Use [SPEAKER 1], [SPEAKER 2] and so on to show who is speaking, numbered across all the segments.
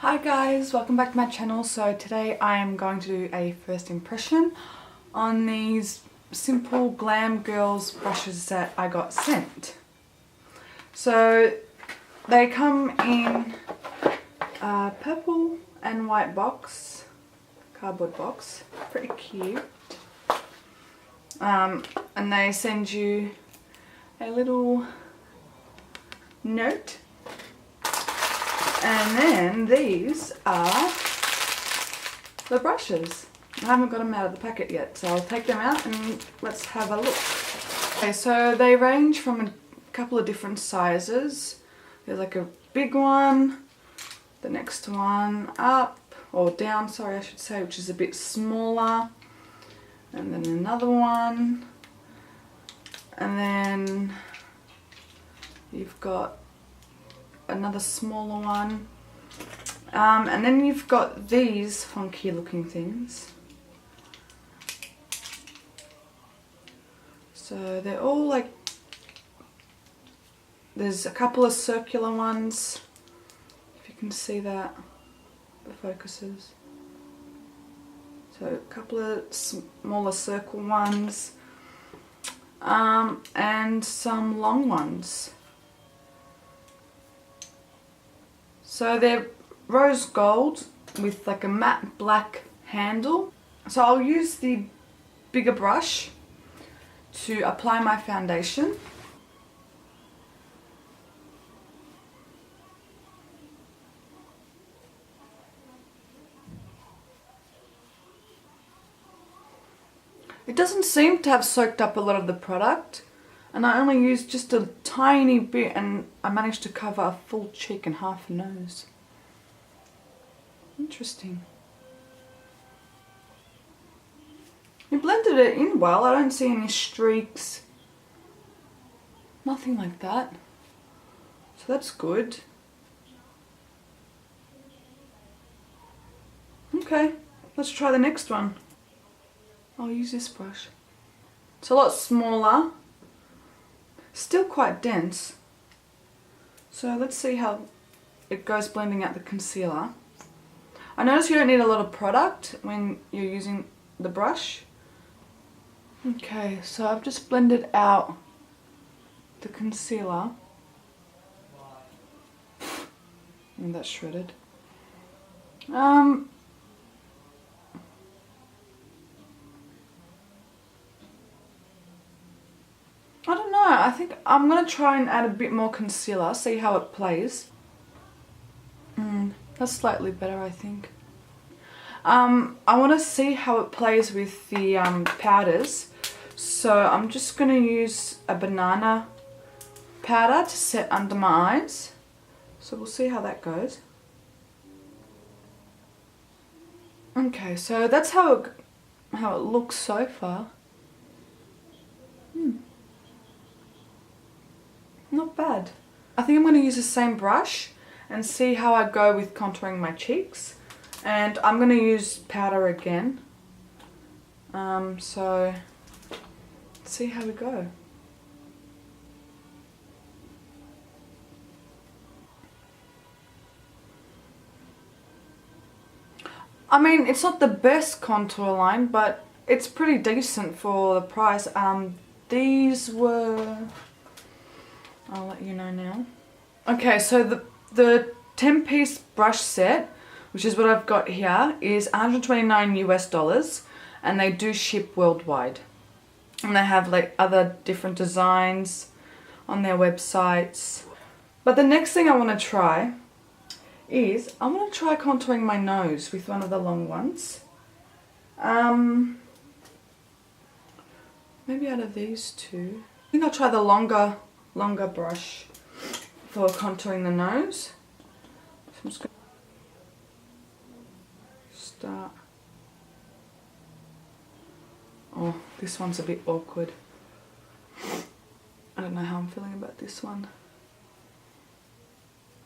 [SPEAKER 1] Hi guys, welcome back to my channel. So today I am going to do a first impression on these simple Glam Girls brushes that I got sent. So they come in a purple and white box, cardboard box, pretty cute. And they send you a little note. And then these are the brushes. I haven't got them out of the packet yet, so I'll take them out and let's have a look. Okay, so they range from a couple of different sizes. There's like a big one, the next one up, or down, sorry I should say, which is a bit smaller. And then another one. And then you've got another smaller one, and then you've got these funky looking things. So they're all like, there's a couple of circular ones, if you can see that, the focuses. So a couple of smaller circle ones, and some long ones. So they're rose gold with like a matte black handle. So I'll use the bigger brush to apply my foundation. It doesn't seem to have soaked up a lot of the product, and I only used just a tiny bit and I managed to cover a full cheek and half a nose. Interesting. You blended it in well. I don't see any streaks. Nothing like that. So that's good. Okay, let's try the next one. I'll use this brush. It's a lot smaller. Still quite dense. So let's see how it goes blending out the concealer. I notice you don't need a lot of product when you're using the brush. Okay, so I've just blended out the concealer. And that's shredded. I don't know, I think I'm going to try and add a bit more concealer, see how it plays. That's slightly better, I think. I want to see how it plays with the powders. So I'm just going to use a banana powder to set under my eyes. So we'll see how that goes. Okay, so that's how it looks so far. Not bad. I think I'm going to use the same brush and see how I go with contouring my cheeks. And I'm going to use powder again. So let's see how we go. I mean, it's not the best contour line, but it's pretty decent for the price. These were... I'll let you know now. Okay, so the 10-piece brush set, which is what I've got here, is $129 US, and they do ship worldwide. And they have like other different designs on their websites. But the next thing I want to try is I want to try contouring my nose with one of the long ones. Maybe out of these two. I think I'll try the longer brush for contouring the nose. So I'm just going to start. Oh, this one's a bit awkward. I don't know how I'm feeling about this one.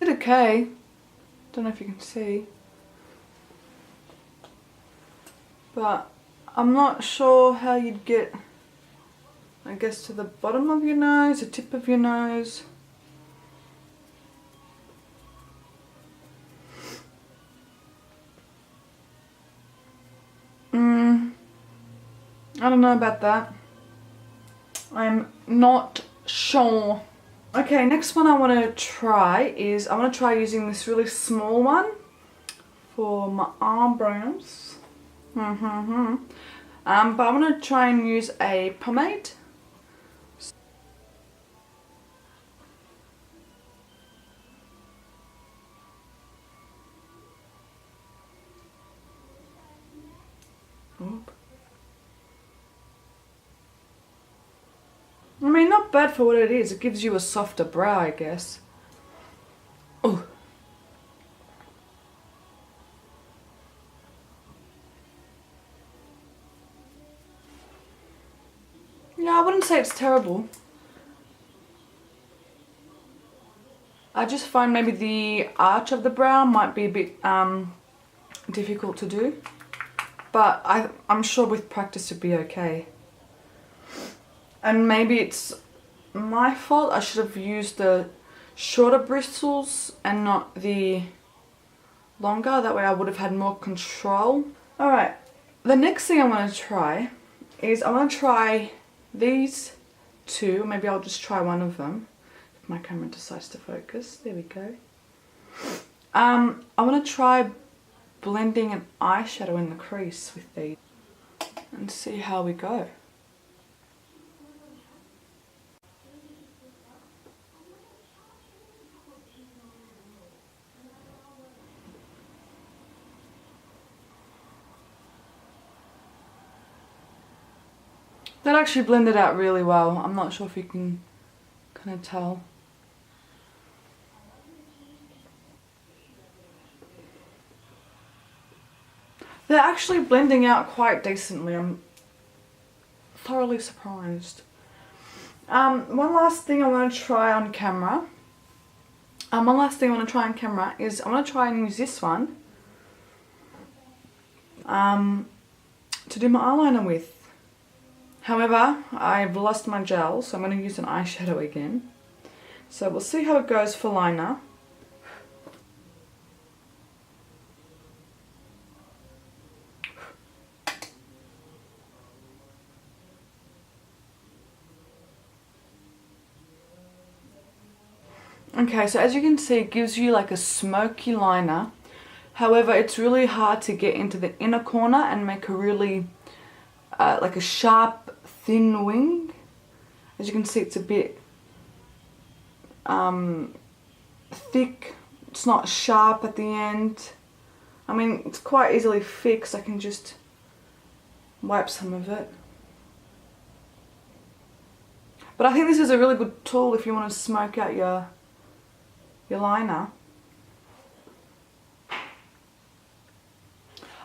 [SPEAKER 1] It's okay. Don't know if you can see. But I'm not sure how you'd get, I guess, to the bottom of your nose, the tip of your nose. I don't know about that. I'm not sure. Okay, next one I want to try is, I want to try using this really small one for my eyebrows. But I want to try and use a pomade. Oop. I mean, not bad for what it is. It gives you a softer brow, I guess. Oh. Yeah, I wouldn't say it's terrible. I just find maybe the arch of the brow might be a bit difficult to do. But I'm sure with practice it'd be okay. And maybe it's my fault. I should have used the shorter bristles and not the longer. That way I would have had more control. Alright, the next thing I want to try is I want to try these two. Maybe I'll just try one of them. If my camera decides to focus. There we go. I want to try blending an eyeshadow in the crease with these and see how we go. That actually blended out really well. I'm not sure if you can kind of tell. They're actually blending out quite decently. I'm thoroughly surprised. One last thing I want to try on camera. Is I want to try and use this one to do my eyeliner with. However, I've lost my gel, so I'm going to use an eyeshadow again. So we'll see how it goes for liner. Okay, so as you can see, it gives you like a smoky liner. However, it's really hard to get into the inner corner and make a really, like a sharp, thin wing. As you can see, it's a bit thick. It's not sharp at the end. I mean, it's quite easily fixed. I can just wipe some of it. But I think this is a really good tool if you want to smoke out your liner.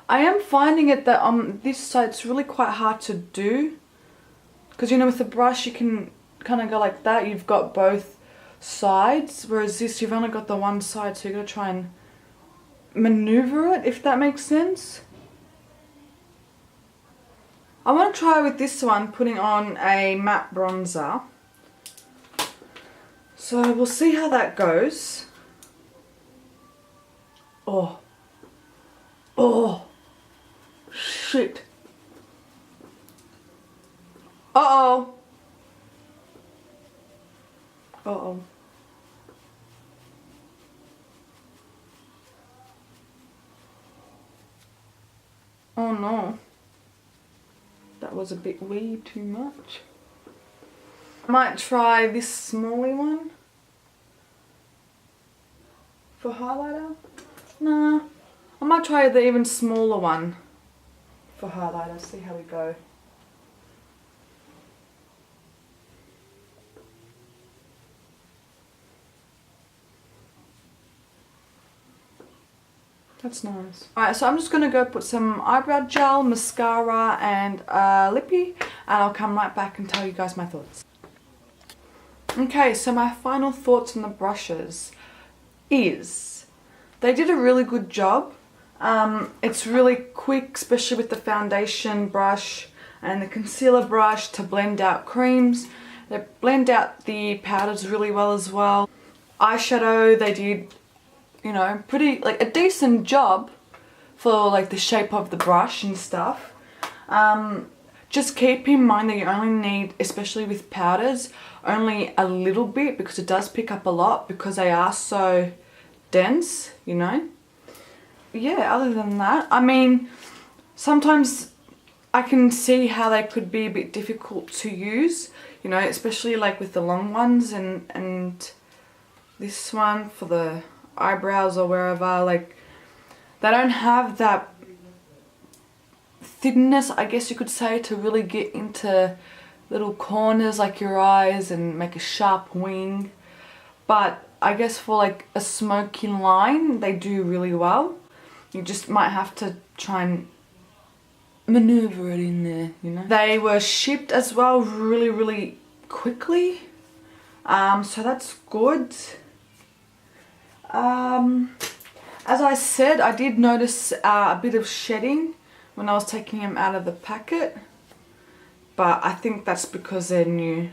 [SPEAKER 1] I am finding it that on this side it's really quite hard to do, because you know with the brush you can kind of go like that, you've got both sides, whereas this you've only got the one side, so you've got to try and maneuver it, if that makes sense. I want to try with this one putting on a matte bronzer. So we'll see how that goes. Oh. Oh. Shit. Uh-oh. Uh-oh. Oh no. That was a bit way too much. I might try this smallie one for highlighter. Nah, I might try the even smaller one for highlighter, see how we go. That's nice. Alright, so I'm just going to go put some eyebrow gel, mascara and lippy, and I'll come right back and tell you guys my thoughts. Okay, so my final thoughts on the brushes is they did a really good job. It's really quick, especially with the foundation brush and the concealer brush to blend out creams. They blend out the powders really well as well. Eyeshadow, they did, you know, pretty, like a decent job for like the shape of the brush and stuff. Just keep in mind that you only need, especially with powders, only a little bit, because it does pick up a lot because they are so dense, you know. Yeah, other than that, I mean, sometimes I can see how they could be a bit difficult to use, you know, especially like with the long ones, and this one for the eyebrows or wherever, like they don't have that thinness, I guess you could say, to really get into little corners like your eyes and make a sharp wing. But I guess for like a smoky line, they do really well. You just might have to try and maneuver it in there, you know. They were shipped as well really quickly, so that's good. As I said, I did notice a bit of shedding when I was taking them out of the packet, but I think that's because they're new.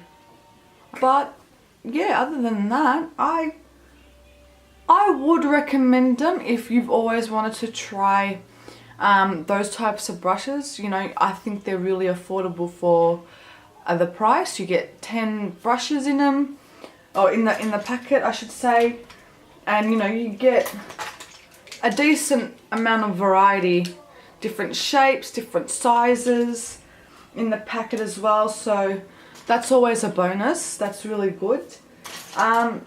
[SPEAKER 1] But yeah, other than that, I would recommend them if you've always wanted to try those types of brushes. You know, I think they're really affordable for the price. You get 10 brushes in them, or in the packet I should say, and you know, you get a decent amount of variety, different shapes, different sizes in the packet as well, so that's always a bonus. That's really good.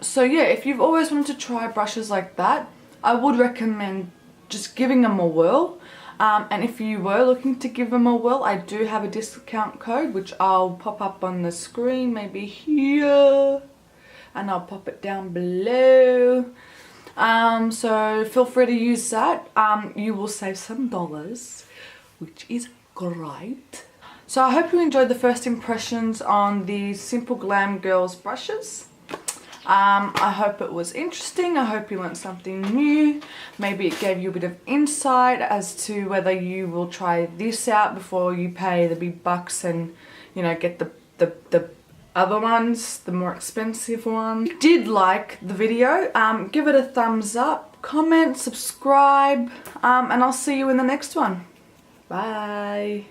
[SPEAKER 1] So yeah, if you've always wanted to try brushes like that, I would recommend just giving them a whirl. And if you were looking to give them a whirl, I do have a discount code which I'll pop up on the screen, maybe here, and I'll pop it down below. So feel free to use that. You will save some dollars, which is great. So I hope you enjoyed the first impressions on these Simple Glam Girls brushes. I hope it was interesting. I hope you learned something new. Maybe it gave you a bit of insight as to whether you will try this out before you pay the big bucks and, you know, get the other ones, the more expensive one. If you did like the video, give it a thumbs up, comment, subscribe, and I'll see you in the next one. Bye.